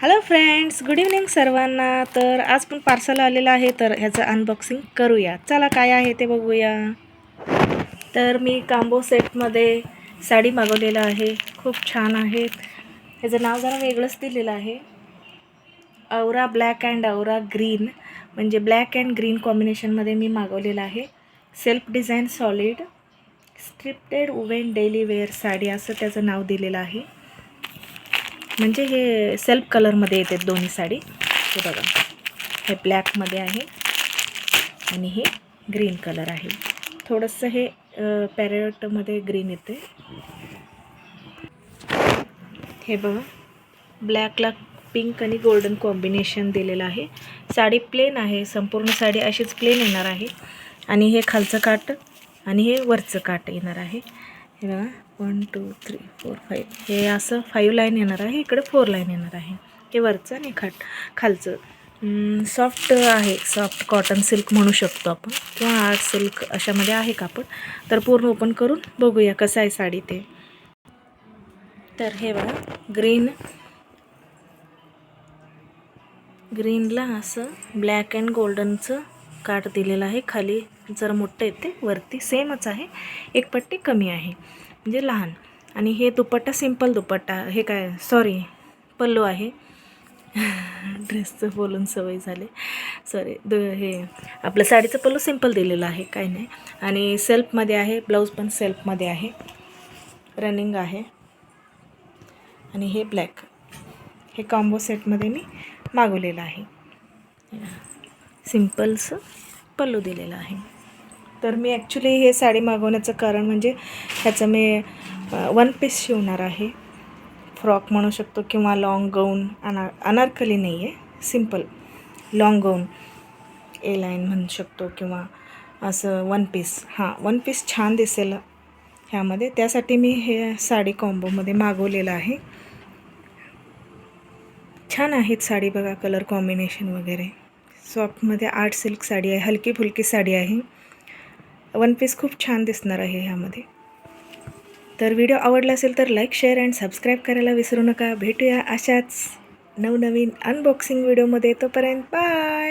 Hello friends, good evening सर्वांना. तर आज पण पार्सल आलेलं आहे, तर ह्याचं अनबॉक्सिंग करूया. चला काय आहे ते बघूया. तर मी कांबो सेटमध्ये साडी मागवलेलं आहे. खूप छान आहे. ह्याचं नाव जरा वेगळंच दिलेलं आहे, aura black and aura green. म्हणजे ब्लॅक अँड ग्रीन कॉम्बिनेशनमध्ये मी मागवलेलं आहे. Self design solid striped women daily wear sari असं त्याचं नाव दिलेलं आहे. म्हणजे हे सेल्फ कलरमध्ये येते दोन्ही साडी. हे बघा, हे ब्लॅकमध्ये आहे आणि हे ग्रीन कलर आहे. थोडंसं हे पॅरेटमध्ये ग्रीन येते. हे बघा, ब्लॅकला पिंक आणि गोल्डन कॉम्बिनेशन दिलेलं आहे. साडी प्लेन आहे, संपूर्ण साडी अशीच प्लेन येणार आहे. आणि हे खालचं काठ आणि हे वरचं काठ येणार आहे. हे बघा, 1 2 3 4 5 हे असं 5 लाईन येणार आहे. इकडे 4 लाईन येणार आहे. हे वरचं आणि खालचं सॉफ्ट आहे. सॉफ्ट कॉटन सिल्क म्हणू शकतो आपण, किंवा आर्ट सिल्क अशामध्ये आहे कापड. तर पूर्ण ओपन करून बघूया कसं आहे साडी ते. तर हे बघा, ग्रीनला असं ब्लॅक अँड गोल्डनचं काठ दिलेलं आहे. खाली जरा मोठं येते, वरती सेमच आहे, एक पट्टी कमी आहे म्हणजे लहान. आणि हे दुपट्टा सिंपल दुपट्टा, हे काय सॉरी पल्लू आहे. ड्रेसचं बोलून सवय झाली, सॉरी. हे आपलं साडीचं पल्लू सिंपल दिलेलं आहे, काही नाही. आणि सेल्फमध्ये आहे, ब्लाऊज पण सेल्फमध्ये आहे, रनिंग आहे. आणि हे ब्लॅक, हे कॉम्बो सेटमध्ये मी मागवलेलं आहे. सिम्पलचं पल्लू दिलेलं आहे. तर मी ॲक्च्युली हे साडी मागवण्याचं कारण म्हणजे ह्याचं मी 1 पीस शिवणार आहे. फ्रॉक म्हणू शकतो, किंवा लॉंग गाऊन. अनारकली नाही आहे, सिम्पल लॉंग गाऊन ए लाईन म्हणू शकतो, किंवा असं 1 पीस. 1 पीस छान दिसेल ह्यामध्ये, त्यासाठी मी हे साडी कॉम्बोमध्ये मागवलेलं आहे. छान आहेत साडी, बघा कलर कॉम्बिनेशन वगैरे. सॉफ्टमध्ये आर्ट सिल्क साडी आहे, हलकी फुलकी साडी आहे. 1 पीस खूप छान दिसणार आहे ह्यामध्ये. तर व्हिडिओ आवडला असेल तर लाईक, शेअर अँड सबस्क्राईब करायला विसरू नका. भेटूया अशाच नवनवीन अनबॉक्सिंग व्हिडिओमध्ये. तोपर्यंत बाय.